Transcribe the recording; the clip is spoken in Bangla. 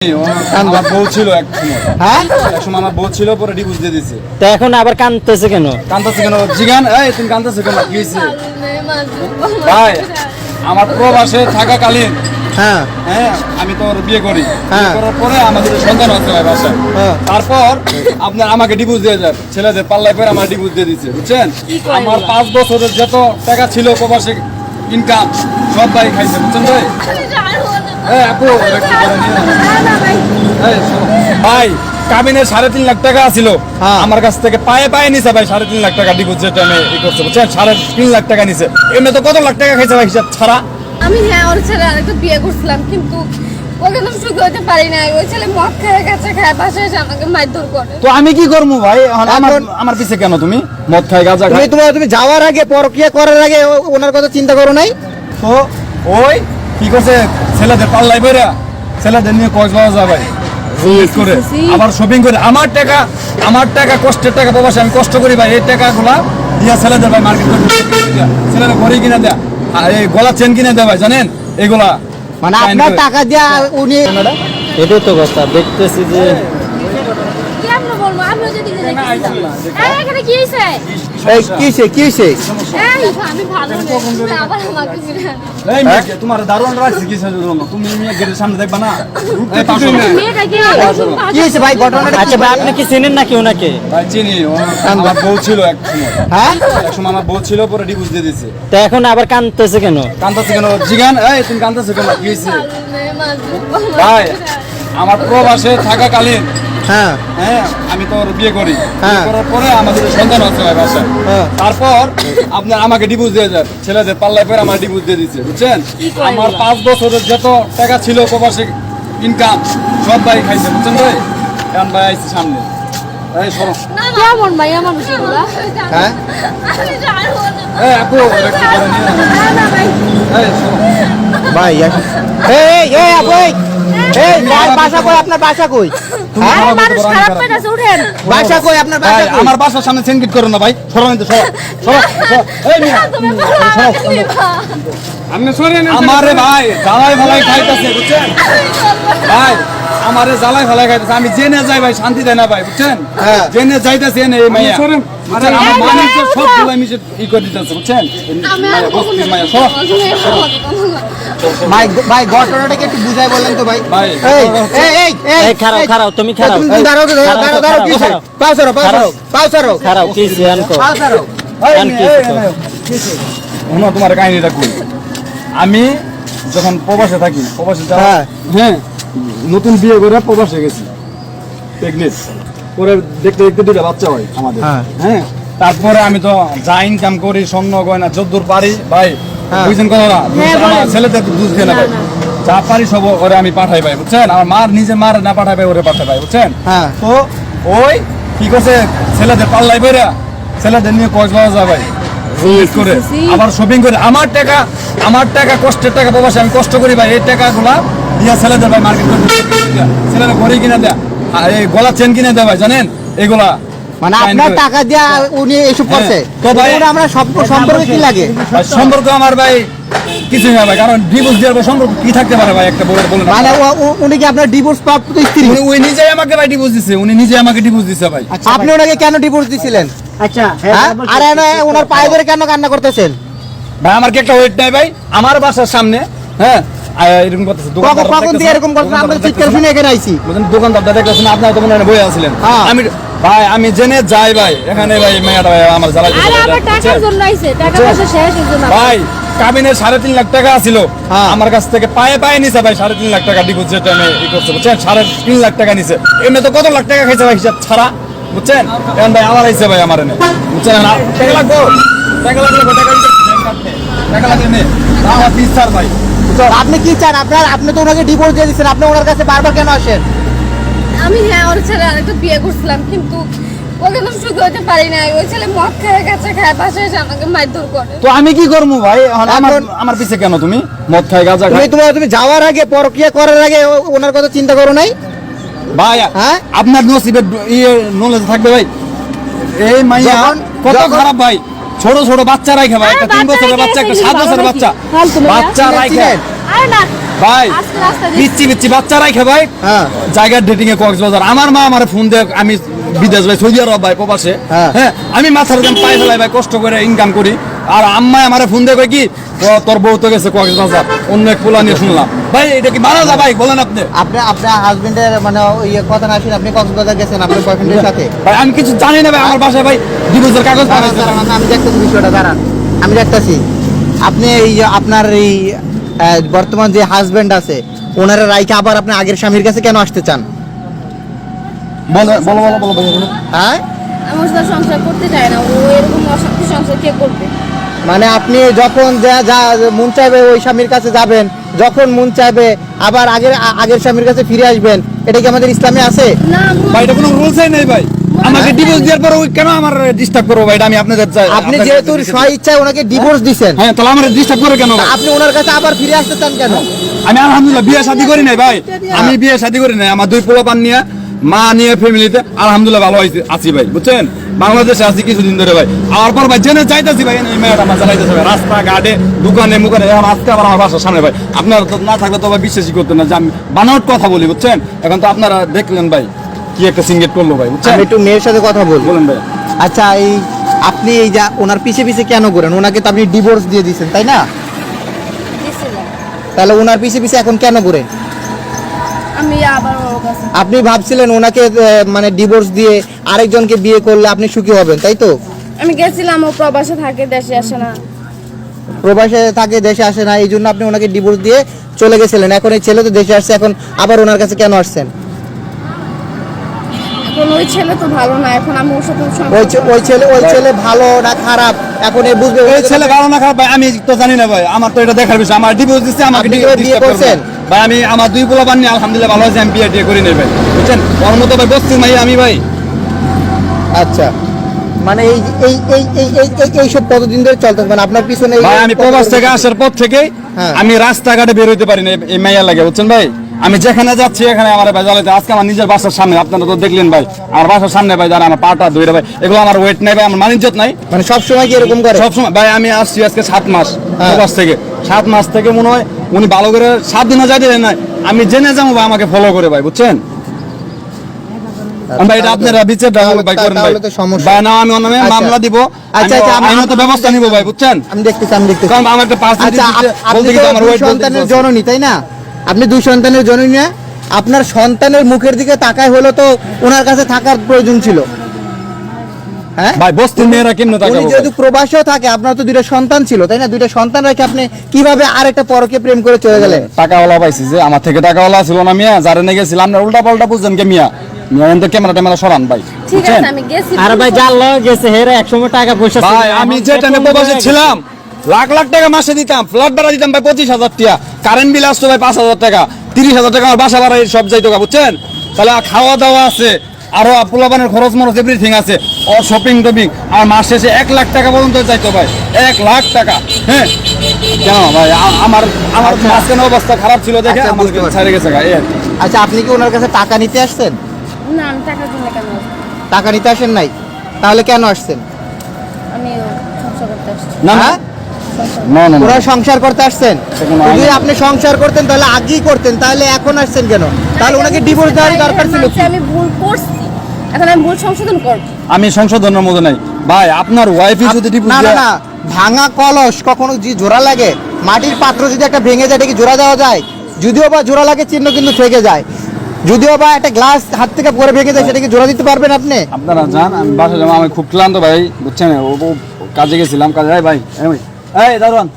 আমার বউ ছিল এক সময় আমার বউ ছিল পরে ডিভোর্স দিয়ে দিছে। তো এখন আবার কাঁদতেছে কেন? জিগান তুমি কাঁদতেছো কেন? কি হয়েছে ভাই? আমার প্রবাসে থাকাকালীন হ্যাঁ আমি তো বিয়ে করি, করার পরে আমাদের সন্তান হচ্ছে ভাই বাসায়। তারপর আপনার আমাকে ডিভোর্স দিয়ে যায়, ছেলেদের পাল্লায় পরে আমার ডিভোর্স দিয়ে দিচ্ছে, বুঝছেন? আমার 5 বছরের যত টাকা ছিল প্রবাসে ইনকাম সব ভাই খাইছে, বুঝছেন ভাই? ভাই কাবিনের 3.5 লাখ টাকা ছিল আমার কাছ থেকে, পায়ে পায়ে নিছে ভাই 3.5 লাখ টাকা ডিভোর্স যেটা আমি ই করছে, বুঝছেন? 3.5 লাখ টাকা নিছে। এমনি তো কত লাখ টাকা খাইছে ভাই হিসাব ছাড়া। আমি ওর ছেলে আরেকটা বিয়ে করছিলাম, কিন্তু ওকে তো সুখী হতে পারি না। ওই ছেলে মদ খায় গাছে খায়, বাসায় এসে আমাকে মারধর করে। তো আমি কি করবো ভাই? আমার পিছে কেন তুমি? মদ খায় গাঁজা খায়। তুমি যাওয়ার আগে পরকিয়া করার আগে ওনার কথা চিন্তা করো নাই? তো ওই কি করছে, ছেলেদের পাল্লায় বেরা ছেলেদের নিয়ে কক্সবাজার যায় ভাই করে, আবার শপিং করে। আমার টাকা কষ্টের টাকা প্রবাসে আমি কষ্ট করি ভাই, এই টাকাগুলা দিয়া ছেলেদের ভাই মার্কেট করে ছেলেদের ঘড়ি কিনে দেয়া, এই গলা চেন কিনে দেয় ভাই, জানেন? এগুলা মানে আপনার টাকা দিয়া উনি, এটাই তো কথা দেখতেছি যে কেমন বলবো। আমি যদি এখানে কি হইছে? কি হইছে? আমি ভালো না, তুমি আবার আমাকে ফিরে এই মেয়ে তোমার দারুণ রাখছি কিসের জন্য? তুমি মেয়ে গেটের সামনে দেখবা না? মেয়েটা কি হইছে ভাই ঘটনাটা? আচ্ছা ভাই আপনি কি চেনেন নাকি ওনাকে? ভাই চিনি, আমার বউ ছিল এক সময় আমার বউ ছিল পরে ডিভোর্স দিয়ে দিছে। তো এখন আবার কাঁদতেছে কেন? জিগান তুমি কাঁদতেছো কেন? কি হয়েছে ভাই? আমার প্রবাসে থাকাকালীন আমি তো বিয়ে করি, করার পরে আমাদের সন্তান হচ্ছে ভাই বাসায়। তারপর আপনার আমাকে ডিভোর্স দিয়ে যায়, ছেলেদের পাল্লায় পরে আমার ডিভোর্স দিয়ে দিচ্ছে, বুঝছেন? আমার 5 বছরের যত টাকা ছিল প্রবাসে ইনকাম সব ভাই খাইছে, বুঝছেন ভাই? এখন ভাই আইছে সামনে। কেমন ভাই আমার বিষয়গুলো? ভাই বাসা কই? আপনার বাসা কই? মানুষ খারাপ পেয়েছে, উঠেন। বাসা কই আপনার? বাসা কই? আমার বাসার সামনে সেনকিট করো না ভাই, সরান তো, আমারে ভাই জ্বালাই ভালাই খাইতেছে, বুঝছেন ভাই? আমারে জ্বালাই ভালাই খাইতেছে, আমি জেনে যাই ভাই, শান্তি দেয় না ভাই, বুঝছেন? জেনে যাইতেছে এই মাইয়া, বুঝছেন? আমার মানুষ সব গুলাই মিশে ই করে দিতেছে, বুঝছেন? ভাই ঘটনাটাকে একটু বুঝাই বললেন তো ভাই। ভাই খারাপ তুমি খারাপ, তোমার কাহিনীটা কই। আমি যখন প্রবাসে থাকি, প্রবাসে নতুন বিয়ে করে প্রবাসে গেছি, প্রেগনেন্ট পরে দেখতে দেখতে 2টা বাচ্চা হয় আমাদের। তারপরে আমি তো যা ইনকাম করি, স্বর্ণ গয়না যদ্দূর পারি ভাই, বুঝছেন কথা না? আমার ছেলেদের দুধ খেয়ে না ভাই, যা পারি সব ওরে আমি পাঠাই ভাই, বুঝছেন? আমার নিজে মার না পাঠাই ভাই, ওরে পাঠাই ভাই, বুঝছেন? তো ওই কি করছে, ছেলেদের পাল্লায় বেরা ছেলেদের নিয়ে কক্সবাজার যায় ভাই করে, আবার শপিং করে। আমার টাকা কষ্টের টাকা প্রবাসে আমি কষ্ট করি ভাই, এই টাকাগুলা দিয়া ছেলেদের ভাই মার্কেট করে ছেলেদের ঘড়ি কিনে দেয়া, এই গলা চেন কিনে দেয় ভাই, জানেন? এগুলা মানে আপনার টাকা দিয়া উনি এসব করছে। তো ভাই আমরা সম্পর্ক কি লাগে? সম্পর্ক আমার ভাই কিছুই না ভাই, কারণ ডিভোর্স দেওয়ার পর সম্পর্ক কি থাকতে পারে ভাই? একটা বলে মানে উনি কি আপনার ডিভোর্স প্রাপ্ত স্ত্রী? উনি নিজেই আমাকে ভাই ডিভোর্স দিছে, ভাই। আপনি ওনাকে কেন ডিভোর্স দিছিলেন? আচ্ছা আর ওনার পায়ে ধরে কেন কান্না করতেছেন ভাই? আমার কি একটা ওয়েট নাই ভাই? আমার বাসার সামনে এরকম করতেছে, কখন দিয়ে এরকম করতেছে? আমরা চিৎকার শুনে এখানে আইছি, দোকানদারটা দেখতেছেন, আপনারা তো মনে হয় বইয়া আছিলেন। আমি ভাই আমি জেনে যাই ভাই, এখানে ভাই মেয়েটা ভাই আমার জ্বালাই ভাই। কাবিনের 3.5 লাখ টাকা ছিল আমার কাছ থেকে, পায়ে পায়ে নিছে ভাই 3.5 লাখ টাকা ডিভোর্স যেটা আমি ই করছে, বুঝছেন? 3.5 লাখ টাকা নিছে। এমনি তো কত লাখ টাকা খাইছে ভাই হিসাব ছাড়া, বুঝছেন? এখন ভাই আবার আইছে ভাই আমার এনে, বুঝছেন? টাকা লাগবো, টাকা লাগবে আমার 20 ভাই। আপনি কি চান? আপনি তো ওনাকে ডিভোর্স দিয়ে দিচ্ছেন, আপনি ওনার কাছে বারবার কেন আসেন? আমি ওর ছেলে আরেকটা বিয়ে করছিলাম, কিন্তু ওকে তো সুখী হতে পারি না। ওই ছেলে মদ খায় গাছে খায়, বাসায় এসে আমাকে মারধর করে। তো আমি কি করবো ভাই? আমার পিছে কেন তুমি? মদ খায় গাঁজা খায়। তুমি যাওয়ার আগে পরকিয়া করার আগে ওনার কথা চিন্তা করো নাই ভাই? আপনার নসিবে নলেজ থাকবে ভাই। এই মাইয়া কত খারাপ ভাই, ছোট ছোট বাচ্চা রাখে ভাই, একটা 3 বছরের বাচ্চা, একটা 7 বছরের বাচ্চা রাখে। আরে না ভাই আজকে রাস্তা পিচ্ছি পিচ্ছি বাচ্চা রাখে ভাই হ্যাঁ জায়গার ডেটিং এ কক্সবাজার আমার মা আমার ফোন দিয়ে আমি বিদেশ ভাই সৌদি আরব ভাই প্রবাসে হ্যাঁ। হ্যাঁ আমি মাথার দাম পাই ফেলাই ভাই কষ্ট করে ইনকাম করি আর আম্মাই আমার ফোন দিয়ে কয় কি তোর বউ তো গেছে কক্সবাজার অন্য এক পোলা নিয়ে শুনলাম ভাই এটা কি মানা যা ভাই বলেন আপনি আপনার হাজবেন্ডের মানে ইয়ে কথা না শুনে আপনি কক্সবাজার গেছেন আপনার বয়ফ্রেন্ডের সাথে? ভাই আমি কিছু জানি না ভাই আমার বাসায় ভাই ডিভোর্সের কাগজ দাঁড়ান, পাঠাইছে দাঁড়ান, আমি দেখতেছি বিষয়টা, দাঁড়ান আমি দেখতেছি। আপনি এই যে আপনার এই বর্তমান যে হাজবেন্ড আছে ওনারা রাইকে আবার আপনি আগের স্বামীর কাছে কেন আসতে চান? বলো বলো বলো বলো বলো বলো। হ্যাঁ আমার সাথে সংসার করতে চায় না, ও এরকম অশান্তি সংসার কে করবে? মানে আপনি যখন যা যা মন চাইবে ওই স্বামীর কাছে যাবেন, যখন মন চাইবে আবার আগের স্বামীর কাছে ফিরে আসবেন, এটা কি আমাদের ইসলামে আছে? না ভাই এটা কোনো রুলসই নেই ভাই আমাকে ডিভোর্স দেওয়ার পর ওই কেন আমার ডিস্টার্ব করবো ভাই এটা আমি আপনাদের চাই আপনি যেহেতু স্ব ইচ্ছায় ওনাকে ডিভোর্স দিছেন, হ্যাঁ তাহলে আমার ডিস্টার্ব করে কেন ভাই? আপনি ওনার কাছে আবার ফিরে আসতে চান কেন? আমি আলহামদুলিল্লাহ বিয়ে শাদী করি নাই ভাই আমি বিয়ে শাদী করি নাই আমার দুই পোলাপান নিয়ে মা নিয়ে ফ্যামিলিতে আলহামদুলিল্লাহ ভালো আছি ভাই বুঝছেন বাংলাদেশে আছি কিছুদিন ধরে ভাই আর পর ভাই জেনে চাইতেছি ভাই এই মেয়েটা আমার চালাইতেছে ভাই রাস্তা ঘাটে দোকানে মুখানে এখন আজকে আবার আমার বাসার সামনে ভাই আপনারা তো না থাকলে তো ভাই বিশ্বাসই করতেন না যে আমি বানাওয়াট কথা বলি বুঝছেন এখন তো আপনারা দেখলেন ভাই কি একটা সিঙ্গেট করলো ভাই বুঝছেন আমি একটু মেয়ের সাথে কথা বলবো। বলেন ভাই আচ্ছা এই আপনি এই যা ওনার পিছে পিছে কেন ঘোরেন? ওনাকে তো আপনি ডিভোর্স দিয়ে দিয়েছেন তাই না? দিছিলাম। তাহলে ওনার পিছে পিছে এখন কেন ঘোরেন? আমি আবার ওর কাছে আপনি ভাবছিলেন ওনাকে মানে ডিভোর্স দিয়ে আরেকজনকে বিয়ে করলে আপনি সুখী হবেন তাই তো? আমি গেছিলাম, ও প্রবাসে থাকে, দেশে আসে না। প্রবাসে থাকে দেশে আসে না, এই জন্য আপনি ওনাকে ডিভোর্স দিয়ে চলে গেছিলেন। এখন এই ছেলে তো দেশে আসছে, এখন আবার ওনার কাছে কেন আসছেন? এখন ওই ছেলে তো ভালো না, এখন আমি ওর সাথে ওই ছেলে ভালো না খারাপ এখন এ বুঝবে। ওই ছেলে ভালো না খারাপ ভাই আমি তো জানি না ভাই আমার তো এটা দেখার বিষয় আমার ডিভোর্স দিচ্ছে আমাকে আপনি তো বিয়ে করছেন? ভাই আমি আমার দুই পোলাপান নিয়ে আলহামদুলিল্লাহ ভালো আছে আমি বিয়ে টিয়ে করি নাই ভাই বুঝছেন ওর মতো ভাই বস্তি নাই আমি ভাই আচ্ছা মানে এই এই এই এই এই এই- এইসব কতদিন ধরে চলতেছে মানে আপনার পিছনে ভাই আমি প্রবাস থেকে আসার পর থেকে হ্যাঁ। আমি রাস্তাঘাটে বের হইতে পারি না এই মাইয়া লাগে বুঝছেন ভাই আমি যেখানে যাচ্ছি এখানে আমার ভাই জ্বালাইতে আজকে আমার নিজের বাসার সামনে আপনারা তো দেখলেন ভাই আমার বাসার সামনে ভাই যারা আমার পাটা ধরে ভাই এগুলো আমার ওয়েট নাই ভাই আমার মানিজ্জত নাই মানে সব সময় কি এরকম করে? সবসময় ভাই আমি আসছি আজকে 7 মাস হ্যাঁ। প্রবাস থেকে 7 মাস থেকে মনে হয় উনি ভালো করে 7 দিনও যাইতে দেন নাই আমি জেনে যাবো ভাই আমাকে ফলো করে ভাই বুঝছেন ভাই এটা আপনারা বিচার ভাই করেন ভাই তাহলে তো সমস্যা। ভাই না আমি ওর নামে আচ্ছা। মামলা দিব আচ্ছা, আচ্ছা, আমি- আইনত ব্যবস্থা নিব ভাই বুঝছেন আমি দেখতেছি কারণ আমার একটা পার্সেন্ট আচ্ছা আপনি তো আমার দুই ওয়েট সন্তানের জননী তাই না? আপনি দুই সন্তানের জননী না? আপনার সন্তানের মুখের দিকে তাকায় হলো তো ওনার কাছে থাকার প্রয়োজন ছিল। হ্যাঁ ভাই বস্তির মেয়েরা কেমনে উনি তাকাবো যেহেতু প্রবাসেও থাকে আপনার তো দুইটা সন্তান ছিল তাই না? দুইটা সন্তান রেখে আপনি কিভাবে আরেকটা পরকে প্রেম করে চলে গেলেন? টাকাওয়ালা পাইছি যে আমার থেকে টাকাওয়ালা ছিল না মিয়া যারা নিয়ে গেছিলাম না উল্টা পাল্টা বুঝছেন কে মিয়া মিয়া এনতে ক্যামেরা ট্যামেরা সরান ভাই ঠিক বুঝছেন আছে আমি গেছি। আর ভাই যার লয় গেছে হেরা একসময় টাকা পয়সা ছিল। ভাই আমি যে টাইমে প্রবাসে ছিলাম লাখ লাখ টাকা মাসে দিতাম ফ্ল্যাট ভাড়া দিতাম ভাই 25,000 টাকা কারেন্ট বিল আসতো ভাই 5,000 টাকা 30,000 টাকা আমার বাসা ভাড়া সব যাইতো বুঝছেন তাহলে খাওয়া দাওয়া আছে আরো পোলাপানের খরচ মরচ এভরিথিং আছে ও শপিং টপিং আর মাস শেষে 1 লাখ টাকা পর্যন্ত চাইতো ভাই 1 লাখ টাকা হ্যাঁ কেন ভাই আমার মাঝখানে অবস্থা খারাপ ছিল দেখে আচ্ছা, আমার বুঝতে পারছি। ছেড়ে গেছে এই আর কি। আচ্ছা আপনি কি ওনার কাছে টাকা নিতে আসছেন? না আমি টাকার জন্য কেন আসবো? টাকা নিতে আসেন নাই, তাহলে কেন আসছেন? আমি সংসার করতে আসছি। না না হ্যাঁ? না না ওরা সংসার করতে আসছেন? সেখানে যদি আইন- আপনি সংসার করতেন তাহলে আগেই করতেন, তাহলে এখন আসছেন কেন? তাহলে ওনাকে ডিভোর্স দেওয়ার দরকার ছিল কি? আমি ভুল করছি, এখন আমি ভুল সংশোধন করব। আমি সংশোধনের মধ্যে নাই ভাই আপনার ওয়াইফই যদি ডিভোর্স না না দেয় না, ভাঙা কলস কখনো যে জোড়া লাগে, মাটির পাত্র যদি একটা ভেঙে যায় এটা কি জোড়া দেওয়া যায়? যদিও বা জোড়া লাগে চিহ্ন কিন্তু থেকে যায়, যদিও বা একটা গ্লাস হাত থেকে পরে ভেঙে যায় সেটা কি জোড়া দিতে পারবেন আপনি? আপনারা যান আমি বাসা যাবো আমি খুব ক্লান্ত ভাই বুঝছেন ও কাজে গেছিলাম কাজে ভাই এই দারোয়ান